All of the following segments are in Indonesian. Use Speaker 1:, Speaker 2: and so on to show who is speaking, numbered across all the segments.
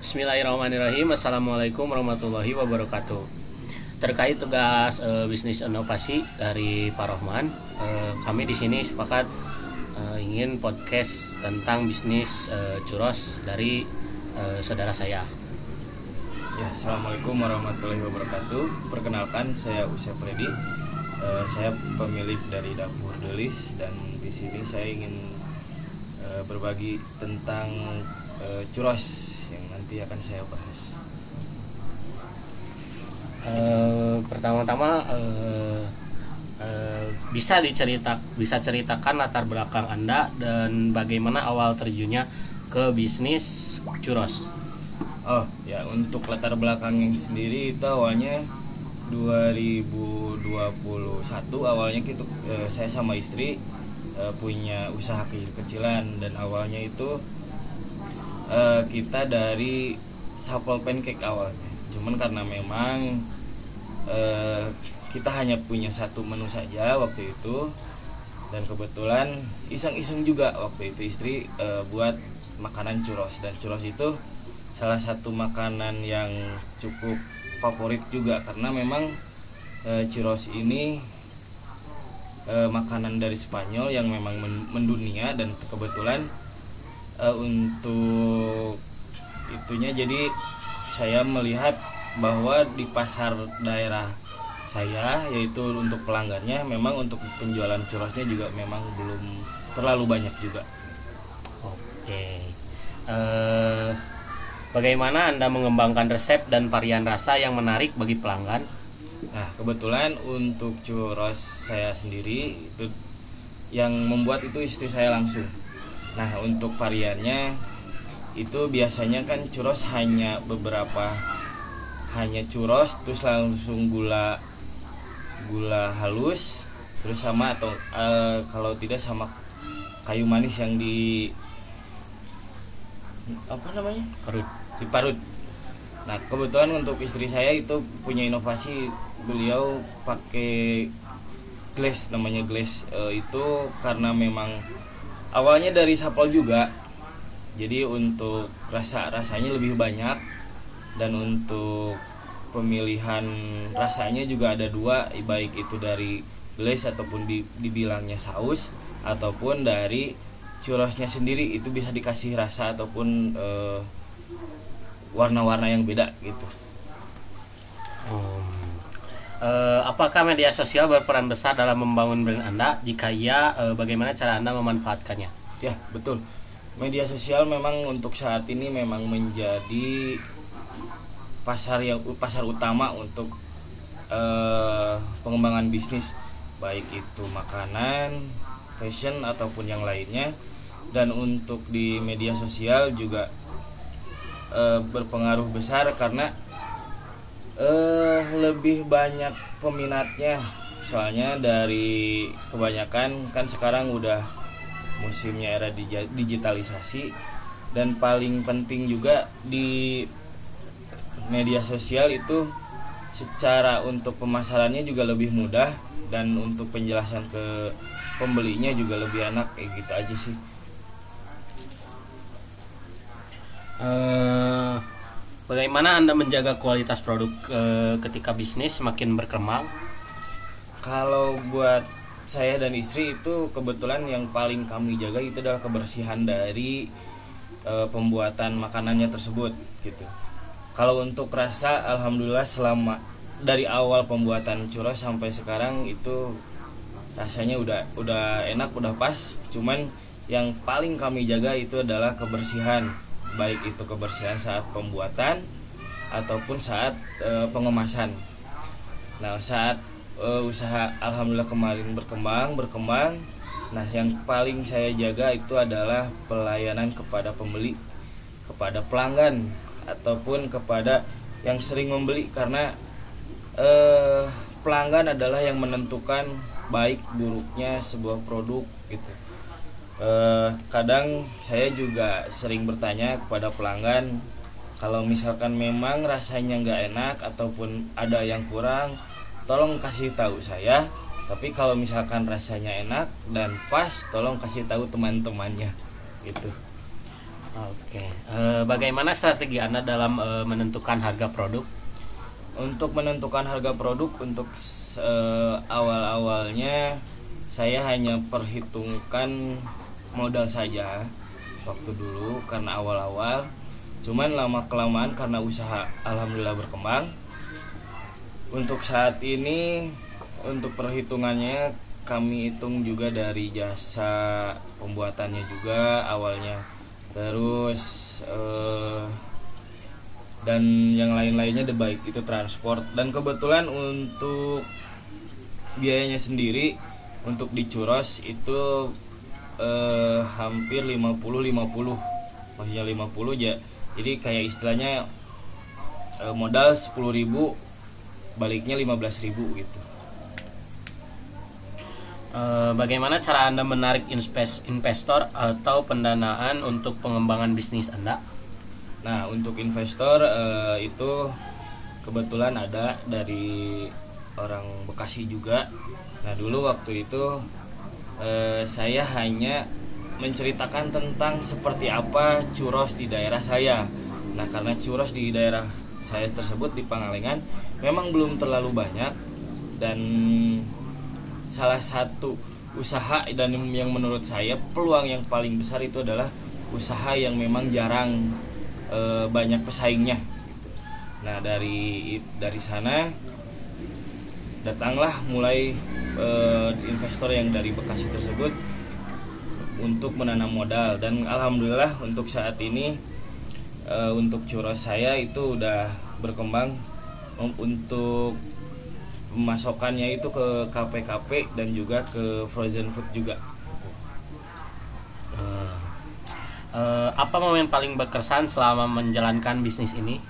Speaker 1: Bismillahirrahmanirrahim. Assalamualaikum warahmatullahi wabarakatuh. Terkait tugas bisnis inovasi dari Pak Rohman, kami di sini sepakat ingin podcast tentang bisnis churros dari saudara saya.
Speaker 2: Ya, Assalamualaikum warahmatullahi wabarakatuh. Perkenalkan, saya Usep Freddy. Saya pemilik dari Dapur Delis, dan di sini saya ingin berbagi tentang churros yang nanti akan saya bahas.
Speaker 1: Pertama-tama bisa ceritakan latar belakang Anda dan bagaimana awal terjunnya ke bisnis churros.
Speaker 2: Oh ya, untuk latar belakangnya sendiri itu awalnya 2021 awalnya gitu. Saya sama istri punya usaha kecil-kecilan, dan awalnya itu kita dari sapel pancake awalnya. Cuman karena memang kita hanya punya satu menu saja waktu itu, dan kebetulan iseng-iseng juga waktu itu istri buat makanan churros, dan churros itu salah satu makanan yang cukup favorit juga karena memang churros ini makanan dari Spanyol yang memang mendunia, dan kebetulan untuk itunya jadi saya melihat bahwa di pasar daerah saya, yaitu untuk pelanggannya, memang untuk penjualan churrosnya juga memang belum terlalu banyak juga.
Speaker 1: Oke. Bagaimana Anda mengembangkan resep dan varian rasa yang menarik bagi pelanggan?
Speaker 2: Nah, kebetulan untuk churros saya sendiri itu yang membuat itu istri saya langsung. Nah, untuk variannya itu biasanya kan churros hanya churros terus langsung gula halus, terus sama atau kalau tidak sama kayu manis yang diparut. Nah, kebetulan untuk istri saya itu punya inovasi, beliau pakai glaze, namanya glaze. Itu karena memang awalnya dari sapel juga, jadi untuk rasanya lebih banyak, dan untuk pemilihan rasanya juga ada dua, baik itu dari glaze ataupun dibilangnya saus, ataupun dari churrosnya sendiri itu bisa dikasih rasa ataupun warna-warna yang beda gitu.
Speaker 1: Apakah media sosial berperan besar dalam membangun brand Anda? Jika iya, bagaimana cara Anda memanfaatkannya?
Speaker 2: Ya, betul. Media sosial memang untuk saat ini memang menjadi pasar utama untuk pengembangan bisnis, baik itu makanan, fashion ataupun yang lainnya. Dan untuk di media sosial juga berpengaruh besar karena lebih banyak peminatnya, soalnya dari kebanyakan kan sekarang udah musimnya era digitalisasi, dan paling penting juga di media sosial itu secara untuk pemasarannya juga lebih mudah, dan untuk penjelasan ke pembelinya juga lebih enak, kayak gitu aja sih.
Speaker 1: Bagaimana Anda menjaga kualitas produk ketika bisnis semakin berkembang?
Speaker 2: Kalau buat saya dan istri itu kebetulan yang paling kami jaga itu adalah kebersihan dari pembuatan makanannya tersebut gitu. Kalau untuk rasa, alhamdulillah selama dari awal pembuatan churros sampai sekarang itu rasanya udah enak, udah pas. Cuman yang paling kami jaga itu adalah kebersihan, baik itu kebersihan saat pembuatan ataupun saat pengemasan. Nah, saat usaha alhamdulillah kemarin berkembang. Nah, yang paling saya jaga itu adalah pelayanan kepada pembeli, kepada pelanggan ataupun kepada yang sering membeli, karena pelanggan adalah yang menentukan baik buruknya sebuah produk gitu. Kadang saya juga sering bertanya kepada pelanggan, kalau misalkan memang rasanya nggak enak ataupun ada yang kurang, tolong kasih tahu saya. Tapi kalau misalkan rasanya enak dan pas, tolong kasih tahu teman-temannya gitu.
Speaker 1: Oke. Bagaimana strategi Anda dalam menentukan harga produk?
Speaker 2: Untuk menentukan harga produk untuk awal-awalnya saya hanya perhitungkan modal saja waktu dulu karena awal-awal. Cuman lama kelamaan karena usaha alhamdulillah berkembang. Untuk saat ini untuk perhitungannya kami hitung juga dari jasa pembuatannya juga awalnya. Terus dan yang lain-lainnya baik itu transport, dan kebetulan untuk biayanya sendiri untuk di Churros itu hampir 50-50, maksudnya 50 ya, jadi kayak istilahnya modal 10.000 baliknya 15.000 gitu.
Speaker 1: Bagaimana cara Anda menarik investor atau pendanaan untuk pengembangan bisnis Anda?
Speaker 2: Nah, untuk investor itu kebetulan ada dari orang Bekasi juga. Nah, dulu waktu itu saya hanya menceritakan tentang seperti apa churros di daerah saya. Nah, karena churros di daerah saya tersebut di Pangalengan memang belum terlalu banyak, dan salah satu usaha dan yang menurut saya peluang yang paling besar itu adalah usaha yang memang jarang banyak pesaingnya gitu. Nah, dari sana datanglah mulai investor yang dari Bekasi tersebut untuk menanam modal, dan alhamdulillah untuk saat ini untuk churros saya itu udah berkembang untuk pemasokannya itu ke KP-KP dan juga ke frozen food juga.
Speaker 1: Apa momen paling berkesan selama menjalankan bisnis ini?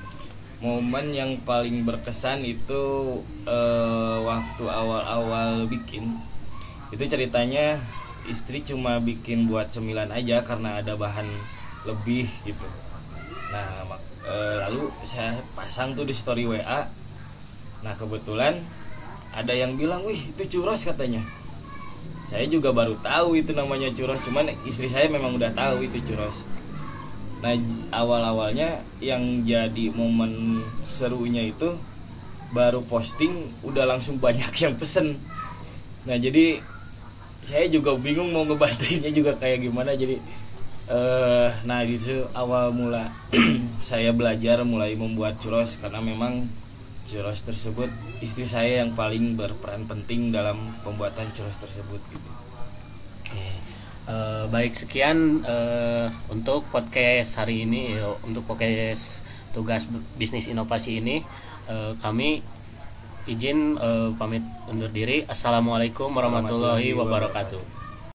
Speaker 2: Momen yang paling berkesan itu waktu awal-awal bikin. Itu ceritanya istri cuma bikin buat cemilan aja karena ada bahan lebih gitu. Nah, lalu saya pasang tuh di story WA. Nah, kebetulan ada yang bilang, "Wih, itu churros," katanya. Saya juga baru tahu itu namanya churros, cuman istri saya memang udah tahu itu churros. Nah, awal-awalnya yang jadi momen serunya itu baru posting udah langsung banyak yang pesen. Nah, jadi saya juga bingung mau ngebantuinnya juga kayak gimana. Jadi nah itu awal mula saya belajar mulai membuat churros, karena memang churros tersebut istri saya yang paling berperan penting dalam pembuatan churros tersebut gitu.
Speaker 1: Oke. Baik, sekian untuk podcast hari ini. Untuk podcast tugas bisnis inovasi ini kami izin pamit undur diri. Assalamualaikum warahmatullahi wabarakatuh.